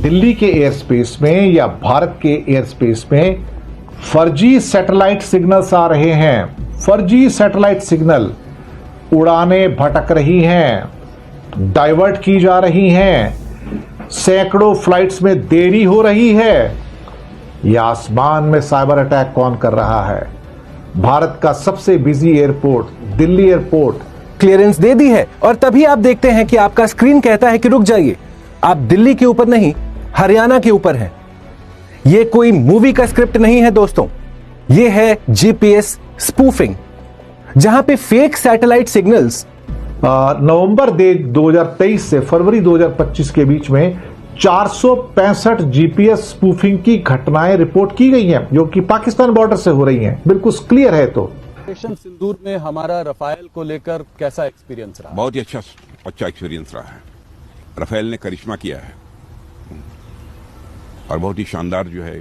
दिल्ली के air space में या भारत के एयर स्पेस में फर्जी सैटेलाइट सिग्नल्स आ रहे हैं। फर्जी सैटेलाइट सिग्नल, उड़ानें भटक रही हैं, डाइवर्ट की जा रही हैं, सैकड़ों फ्लाइट्स में देरी हो रही है। यह आसमान में साइबर अटैक कौन कर रहा है? भारत का सबसे busy airport Delhi airport clearance दे दी है और तभी आप देखते हैं कि आपका स्क्रीन कहता है कि रुक जाइए, आप दिल्ली के ऊपर नहीं हरियाणा के ऊपर हैं। यह कोई मूवी का स्क्रिप्ट नहीं है दोस्तों, यह है जीपीएस स्पूफिंग, जहां पे फेक सैटेलाइट सिग्नल्स नवंबर 2023 से फरवरी 2025 के बीच में 465 जीपीएस स्पूफिंग की घटनाएं रिपोर्ट की गई हैं, जो कि पाकिस्तान बॉर्डर से हो रही हैं। बिल्कुल क्लियर है। तो ऑपरेशन सिंदूर में हमारा रफाल को लेकर कैसा एक्सपीरियंस रहा? बहुत ही अच्छा एक्सपीरियंस रहा है। रफाल ने करिश्मा किया है और बहुत ही शानदार जो है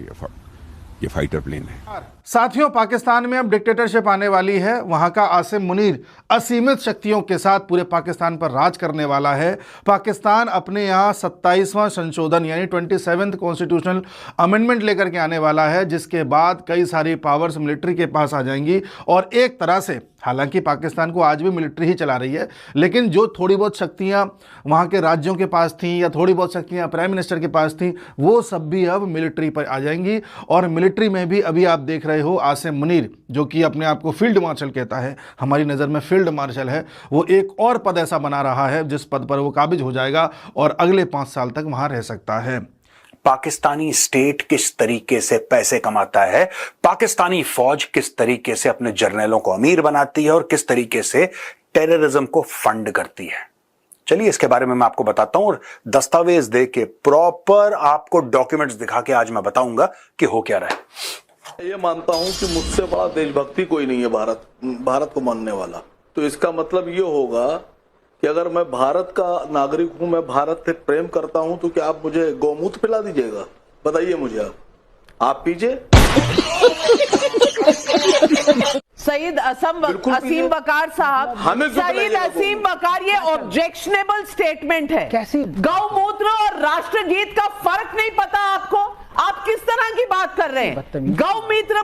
ये फाइटर प्लेन है। साथियों, पाकिस्तान में अब डिक्टेटरशिप आने वाली है। वहां का आसिम मुनीर असीमित शक्तियों के साथ पूरे पाकिस्तान पर राज करने वाला है। पाकिस्तान अपने यहाँ 27वां संशोधन यानी 27th कॉन्स्टिट्यूशनल अमेंडमेंट लेकर के आने वाला है, जिसके बाद कई सारी पावर्स मिलिट्री के पास आ जाएंगी। और एक तरह से, हालांकि पाकिस्तान को आज भी मिलिट्री ही चला रही है, लेकिन जो थोड़ी बहुत शक्तियां वहां के राज्यों के पास थीं या थोड़ी बहुत शक्तियां प्राइम मिनिस्टर के पास थीं, वो सब भी अब मिलिट्री पर आ जाएंगी। और मिलिट्री में भी अभी आप देख रहे हो आसिम मुनीर, जो कि अपने आप को फील्ड मार्शल कहता है, हमारी नज़र में फील्ड मार्शल है, वो एक और पद ऐसा बना रहा है जिस पद पर वो काबिज हो जाएगा और अगले 5 साल तक वहां रह सकता है। पाकिस्तानी स्टेट किस तरीके से पैसे कमाता है, पाकिस्तानी फौज किस तरीके से अपने जर्नलों को अमीर बनाती है और किस तरीके से टेररिज्म को फंड करती है, चलिए इसके बारे में मैं आपको बताता हूं। और दस्तावेज दे के प्रॉपर आपको डॉक्यूमेंट्स दिखा के आज मैं बताऊंगा कि हो क्या रहा है। ये मानता हूं कि मुझसे बड़ा देशभक्ति कोई नहीं है भारत को मानने वाला। तो इसका मतलब ये होगा कि अगर मैं भारत का नागरिक हूं, मैं भारत से प्रेम करता हूं, तो क्या आप मुझे गौमूत्र पिला दीजिएगा? बताइए मुझे, आप पीजिए। सईद असीम बकार साहब, सईद असीम बकार, ये ऑब्जेक्शनेबल स्टेटमेंट है। कैसी? गौमूत्र और राष्ट्रगीत का फर्क नहीं पता आपको? आप किस तरह की बात कर रहे हैं? गौमूत्र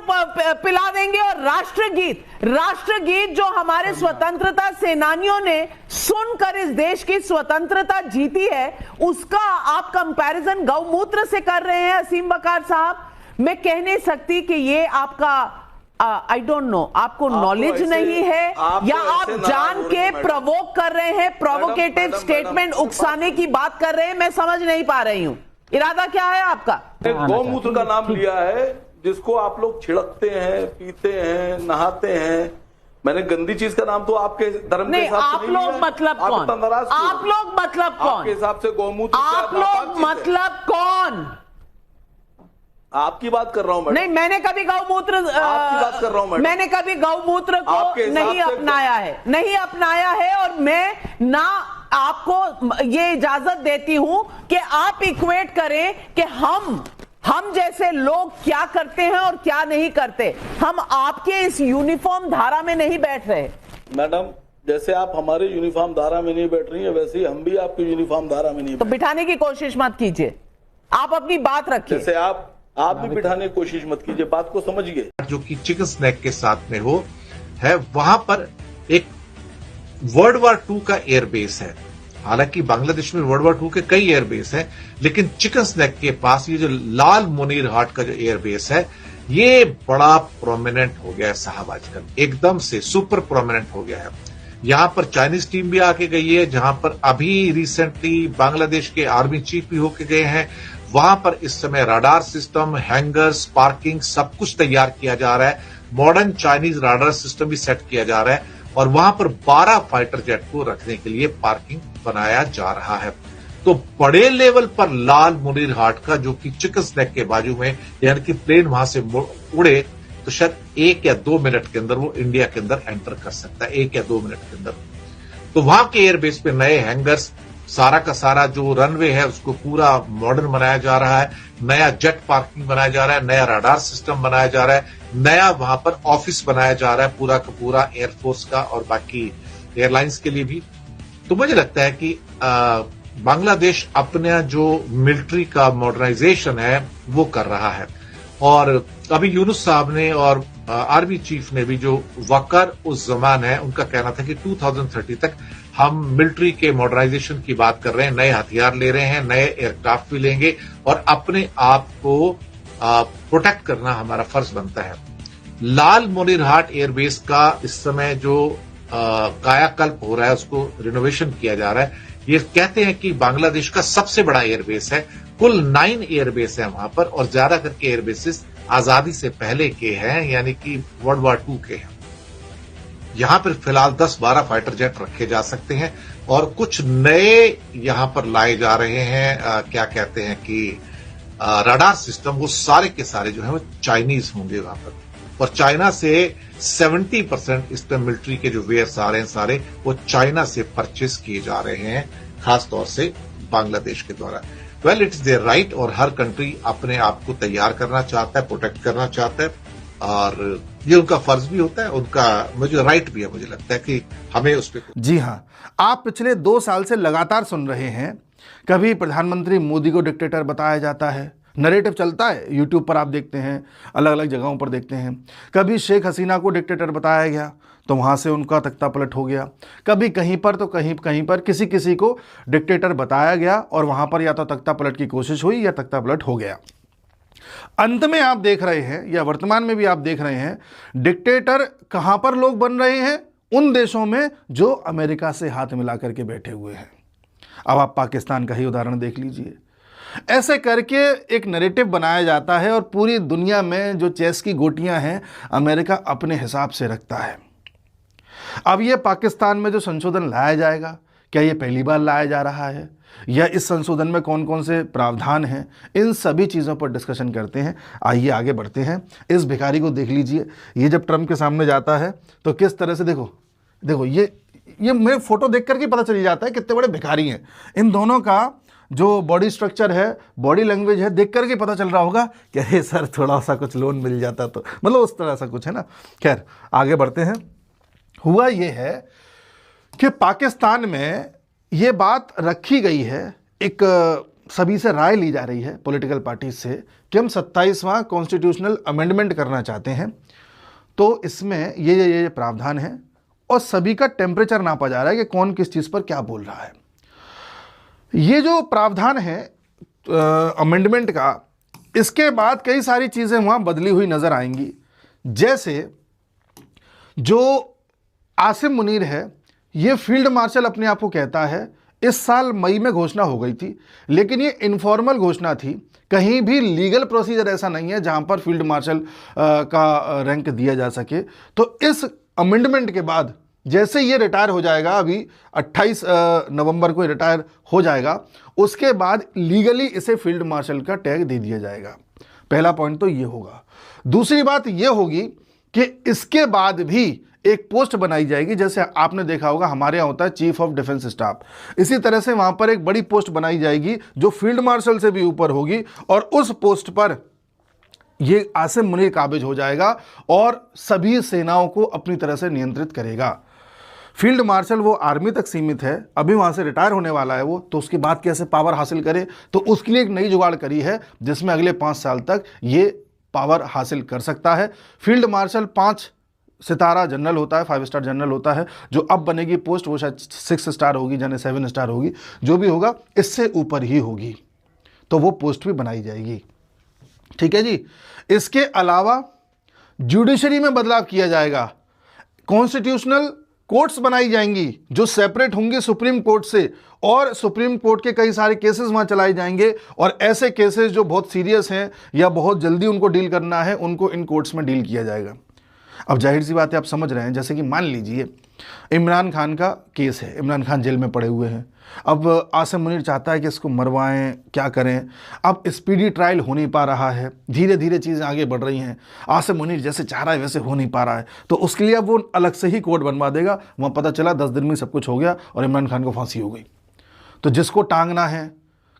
पिला देंगे और राष्ट्रगीत जो हमारे स्वतंत्रता सेनानियों ने सुनकर इस देश की स्वतंत्रता जीती है, उसका आप कंपैरिजन गौमूत्र से कर रहे हैं असीम बकार साहब। मैं कह नहीं सकती कि ये आपका आई डोंट नो, आपको नॉलेज नहीं है या आप जान के प्रोवोक कर रहे हैं, प्रोवोकेटिव स्टेटमेंट उकसाने की बात कर रहे हैं। मैं समझ नहीं पा रही हूं इरादा क्या है आपका। गौमूत्र का नाम लिया है जिसको आप लोग छिड़कते हैं, पीते हैं, नहाते हैं। मैंने गंदी चीज का नाम तो आपके धर्म के हिसाब से आप लोग मतलब कौन? आप लोग मतलब कौन? आपके हिसाब से गौमूत्र आप लोग मतलब कौन? आपकी बात कर रहा हूं मैडम। नहीं, मैंने कभी गौमूत्र आपकी बात कर रहा हूं मैडम। मैंने कभी गौमूत्र को नहीं अपनाया है और मैं ना आपको ये इजाजत देती हूं कि आप इक्वेट करें कि हम जैसे लोग क्या करते हैं और क्या नहीं करते। हम आपके इस यूनिफॉर्म धारा में नहीं बैठ रहे। मैडम, जैसे आप हमारे यूनिफॉर्म धारा में नहीं बैठ रही है, वैसे ही हम भी आपकी यूनिफॉर्म धारा में नहीं। तो बिठाने की कोशिश मत कीजिए, आप अपनी बात रखिए। जैसे आप भी बिठाने की कोशिश मत कीजिए, बात को समझिए। जो कि चिकन स्नैक के साथ में हो है, वहां पर एक वर्ल्ड वॉर 2 का एयरबेस है। हालांकि बांग्लादेश में वर्ल्ड वॉर 2 के कई एयरबेस हैं, लेकिन चिकन स्नैक के पास ये जो लाल मुनीर हाट का जो एयरबेस है, ये बड़ा प्रोमिनेंट हो गया है साहब। आजकल एकदम से सुपर प्रोमिनेंट हो गया है। यहां पर चाइनीज टीम भी आके गई है, जहां पर अभी रिसेंटली बांग्लादेश के आर्मी चीफ भी होके गए हैं। वहां पर इस समय राडार सिस्टम, हैंगर्स, पार्किंग सब कुछ तैयार किया जा रहा है। मॉडर्न चाइनीज राडार सिस्टम भी सेट किया जा रहा है और वहां पर 12 फाइटर जेट को रखने के लिए पार्किंग बनाया जा रहा है। तो बड़े लेवल पर लाल मुनीर हाट का, जो कि चिकन स्नैक के बाजू में, यानी कि प्लेन वहां से उड़े तो शायद 1 या 2 मिनट के अंदर वो इंडिया के अंदर एंटर कर सकता है, 1 या 2 मिनट के अंदर। तो वहां के एयरबेस पे नए हैंगर्स, सारा का सारा जो रनवे है उसको पूरा मॉडर्न बनाया जा रहा है, नया जेट पार्किंग बनाया जा रहा है, नया रडार सिस्टम बनाया जा रहा है, नया वहां पर ऑफिस बनाया जा रहा है पूरा का पूरा एयरफोर्स का और बाकी एयरलाइंस के लिए भी। तो मुझे लगता है कि बांग्लादेश अपना जो मिलिट्री का मॉडर्नाइजेशन है वो कर रहा है। और अभी यूनुस साहब ने और आर्मी चीफ ने भी जो वकर उस जमान है, उनका कहना था कि 2030 तक हम मिलिट्री के मॉडर्नाइजेशन की बात कर रहे हैं, नए हथियार ले रहे हैं, नए एयरक्राफ्ट भी लेंगे और अपने आप को प्रोटेक्ट करना हमारा फर्ज बनता है। लाल मोनिरहाट एयरबेस का इस समय जो कायाकल्प हो रहा है, उसको रिनोवेशन किया जा रहा है। ये कहते हैं कि बांग्लादेश का सबसे बड़ा एयरबेस है। कुल 9 एयरबेस है वहां पर और ज्यादा करके एयरबेसेस आजादी से पहले के हैं, यानी कि वर्ल्ड वार 2 के हैं। यहां पर फिलहाल 10-12 फाइटर जेट रखे जा सकते हैं और कुछ नए यहां पर लाए जा रहे हैं। क्या कहते हैं कि रडार सिस्टम, वो सारे के सारे जो है वो चाइनीज होंगे वहां पर। और चाइना से 70% इस पर मिलिट्री के जो वेयर्स आ रहे हैं सारे वो चाइना से परचेस किए जा रहे हैं, खासतौर से बांग्लादेश के द्वारा। वेल, इट्स देयर राइट और हर कंट्री अपने आप को तैयार करना चाहता है, प्रोटेक्ट करना चाहता है और ये उनका फर्ज भी होता है, उनका मुझे राइट भी है। मुझे लगता है कि हमें उस पर। जी हाँ, आप पिछले 2 साल से लगातार सुन रहे हैं, कभी प्रधानमंत्री मोदी को डिक्टेटर बताया जाता है, नरेटिव चलता है, यूट्यूब पर आप देखते हैं, अलग अलग जगहों पर देखते हैं। कभी शेख हसीना को डिक्टेटर बताया गया तो वहाँ से उनका तख्ता पलट हो गया। कभी कहीं पर तो कहीं पर किसी को डिक्टेटर बताया गया और वहाँ पर या तो तख्ता पलट की कोशिश हुई या तख्ता पलट हो गया। अंत में आप देख रहे हैं या वर्तमान में भी आप देख रहे हैं, डिक्टेटर कहाँ पर लोग बन रहे हैं? उन देशों में जो अमेरिका से हाथ मिला करके बैठे हुए हैं। अब आप पाकिस्तान का ही उदाहरण देख लीजिए। ऐसे करके एक नैरेटिव बनाया जाता है और पूरी दुनिया में जो चेस की गोटियां हैं अमेरिका अपने हिसाब से रखता है। अब ये पाकिस्तान में जो संशोधन लाया जाएगा, क्या ये पहली बार लाया जा रहा है या इस संशोधन में कौन कौन से प्रावधान हैं, इन सभी चीज़ों पर डिस्कशन करते हैं। आइए आगे बढ़ते हैं। इस भिखारी को देख लीजिए, ये जब ट्रंप के सामने जाता है तो किस तरह से देखो ये मेरे फोटो देख करके पता चल जाता है कितने बड़े भिखारी हैं। इन दोनों का जो बॉडी स्ट्रक्चर है, बॉडी लैंग्वेज है, देख करके पता चल रहा होगा कि अरे सर थोड़ा सा कुछ लोन मिल जाता तो, मतलब उस तरह सा कुछ है ना। खैर आगे बढ़ते हैं। हुआ ये है कि पाकिस्तान में ये बात रखी गई है, एक सभी से राय ली जा रही है पॉलिटिकल पार्टी से कि हम 27वां कॉन्स्टिट्यूशनल अमेंडमेंट करना चाहते हैं। तो इसमें ये प्रावधान है और सभी का टेम्परेचर नापा जा रहा है कि कौन किस चीज़ पर क्या बोल रहा है। ये जो प्रावधान है अमेंडमेंट का, इसके बाद कई सारी चीज़ें वहाँ बदली हुई नज़र आएंगी। जैसे जो आसिम मुनीर है, ये फील्ड मार्शल अपने आप को कहता है। इस साल मई में घोषणा हो गई थी, लेकिन ये इनफॉर्मल घोषणा थी, कहीं भी लीगल प्रोसीजर ऐसा नहीं है जहाँ पर फील्ड मार्शल का रैंक दिया जा सके। तो इस अमेंडमेंट के बाद जैसे ये रिटायर हो जाएगा, अभी 28 नवंबर को रिटायर हो जाएगा, उसके बाद लीगली इसे फील्ड मार्शल का टैग दे दिया जाएगा। पहला पॉइंट तो ये होगा। दूसरी बात ये होगी कि इसके बाद भी एक पोस्ट बनाई जाएगी, जैसे आपने देखा होगा हमारे यहाँ होता है चीफ ऑफ डिफेंस स्टाफ, इसी तरह से वहाँ पर एक बड़ी पोस्ट बनाई जाएगी जो फील्ड मार्शल से भी ऊपर होगी और उस पोस्ट पर ये आसिम मुनीर काबिज हो जाएगा और सभी सेनाओं को अपनी तरह से नियंत्रित करेगा। फील्ड मार्शल वो आर्मी तक सीमित है, अभी वहाँ से रिटायर होने वाला है वो, तो उसके बाद कैसे पावर हासिल करे, तो उसके लिए एक नई जुगाड़ करी है जिसमें अगले 5 साल तक ये पावर हासिल कर सकता है। फील्ड मार्शल 5 सितारा जनरल होता है, 5 स्टार जनरल होता है। जो अब बनेगी पोस्ट वो शायद 6 स्टार होगी, यानी 7 स्टार होगी, जो भी होगा इससे ऊपर ही होगी, तो वो पोस्ट भी बनाई जाएगी। ठीक है जी। इसके अलावा जुडिशरी में बदलाव किया जाएगा, कॉन्स्टिट्यूशनल कोर्ट्स बनाई जाएंगी जो सेपरेट होंगी सुप्रीम कोर्ट से, और सुप्रीम कोर्ट के कई सारे केसेस वहां चलाए जाएंगे और ऐसे केसेस जो बहुत सीरियस हैं या बहुत जल्दी उनको डील करना है, उनको इन कोर्ट्स में डील किया जाएगा। अब जाहिर सी बात है, आप समझ रहे हैं, जैसे कि मान लीजिए इमरान खान का केस है, इमरान खान जेल में पड़े हुए हैं। अब आसिम मुनीर चाहता है कि इसको मरवाएं, क्या करें। अब स्पीडी ट्रायल हो नहीं पा रहा है, धीरे धीरे चीज़ें आगे बढ़ रही हैं, आसिम मुनीर जैसे चाह रहा है वैसे हो नहीं पा रहा है, तो उसके लिए अब वो अलग से ही कोर्ट बनवा देगा। वहाँ पता चला 10 दिन में सब कुछ हो गया और इमरान खान को फांसी हो गई। तो जिसको टांगना है,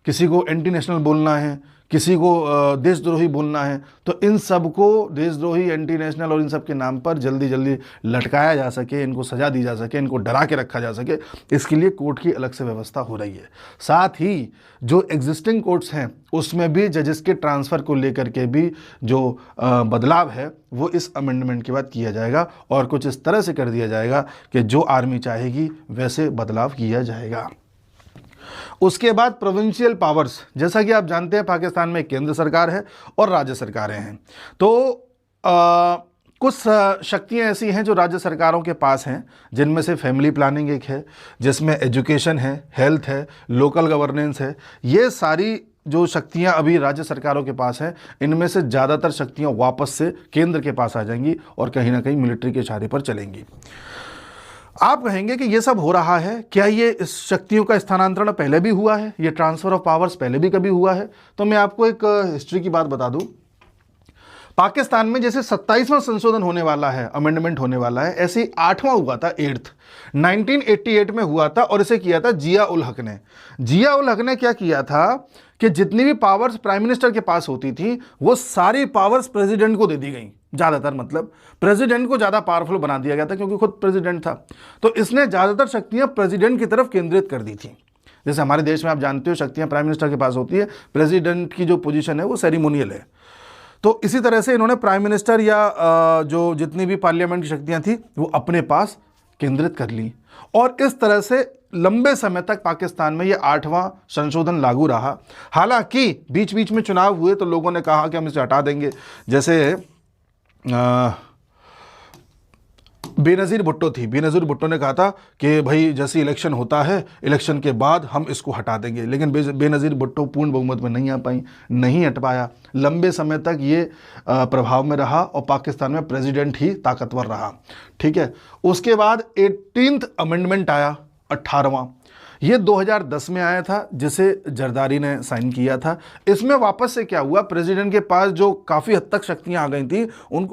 किसी को एंटी नेशनल बोलना है, किसी को देशद्रोही बोलना है, तो इन सब को देशद्रोही, एंटी नेशनल और इन सब के नाम पर जल्दी जल्दी लटकाया जा सके, इनको सजा दी जा सके, इनको डरा के रखा जा सके, इसके लिए कोर्ट की अलग से व्यवस्था हो रही है। साथ ही जो एग्जिस्टिंग कोर्ट्स हैं उसमें भी जजेस के ट्रांसफ़र को लेकर के भी जो बदलाव है वो इस अमेंडमेंट के बाद किया जाएगा और कुछ इस तरह से कर दिया जाएगा कि जो आर्मी चाहेगी वैसे बदलाव किया जाएगा। उसके बाद प्रोविंशियल पावर्स, जैसा कि आप जानते हैं पाकिस्तान में केंद्र सरकार है और राज्य सरकारें हैं, तो कुछ शक्तियां ऐसी हैं जो राज्य सरकारों के पास हैं, जिनमें से फैमिली प्लानिंग एक है, जिसमें एजुकेशन है, हेल्थ है, लोकल गवर्नेंस है। ये सारी जो शक्तियां अभी राज्य सरकारों के पास हैं, इनमें से ज़्यादातर शक्तियां वापस से केंद्र के पास आ जाएंगी और कहीं ना कहीं मिलिट्री के इशारे पर चलेंगी। आप कहेंगे कि ये सब हो रहा है, क्या ये इस शक्तियों का स्थानांतरण पहले भी हुआ है, ये ट्रांसफ़र ऑफ पावर्स पहले भी कभी हुआ है? तो मैं आपको एक हिस्ट्री की बात बता दूं। पाकिस्तान में जैसे 27वां संशोधन होने वाला है, अमेंडमेंट होने वाला है, ऐसे ही 8वां हुआ था, 8th 1988 में हुआ था और इसे किया था जिया उल हक ने। जिया उल हक ने क्या किया था कि जितनी भी पावर्स प्राइम मिनिस्टर के पास होती थी वो सारी पावर्स प्रेसिडेंट को दे दी गई, ज़्यादातर, मतलब प्रेसिडेंट को ज़्यादा पावरफुल बना दिया गया था क्योंकि खुद प्रेसिडेंट था। तो इसने ज़्यादातर शक्तियाँ प्रेसिडेंट की तरफ केंद्रित कर दी थी। जैसे हमारे देश में आप जानते हो शक्तियाँ प्राइम मिनिस्टर के पास होती है, प्रेसिडेंट की जो पोजीशन है वो सेरिमोनियल है। तो इसी तरह से इन्होंने प्राइम मिनिस्टर या जो जितनी भी पार्लियामेंट की शक्तियाँ थी वो अपने पास केंद्रित कर ली और इस तरह से लंबे समय तक पाकिस्तान में ये 8वां संशोधन लागू रहा। हालांकि बीच बीच में चुनाव हुए तो लोगों ने कहा कि हम इसे हटा देंगे, जैसे बेनज़ीर भुट्टो थी, बेनज़ीर भुट्टो ने कहा था कि भाई जैसे इलेक्शन होता है, इलेक्शन के बाद हम इसको हटा देंगे, लेकिन बेनज़ीर भुट्टो पूर्ण बहुमत में नहीं आ पाई, नहीं हट पाया। लंबे समय तक ये प्रभाव में रहा और पाकिस्तान में प्रेसिडेंट ही ताकतवर रहा। ठीक है, उसके बाद 18th अमेंडमेंट आया, 18वां, ये 2010 में आया था, जिसे जरदारी ने साइन किया था। इसमें वापस से क्या हुआ, प्रेसिडेंट के पास जो काफ़ी हद तक शक्तियाँ आ गई थी उनको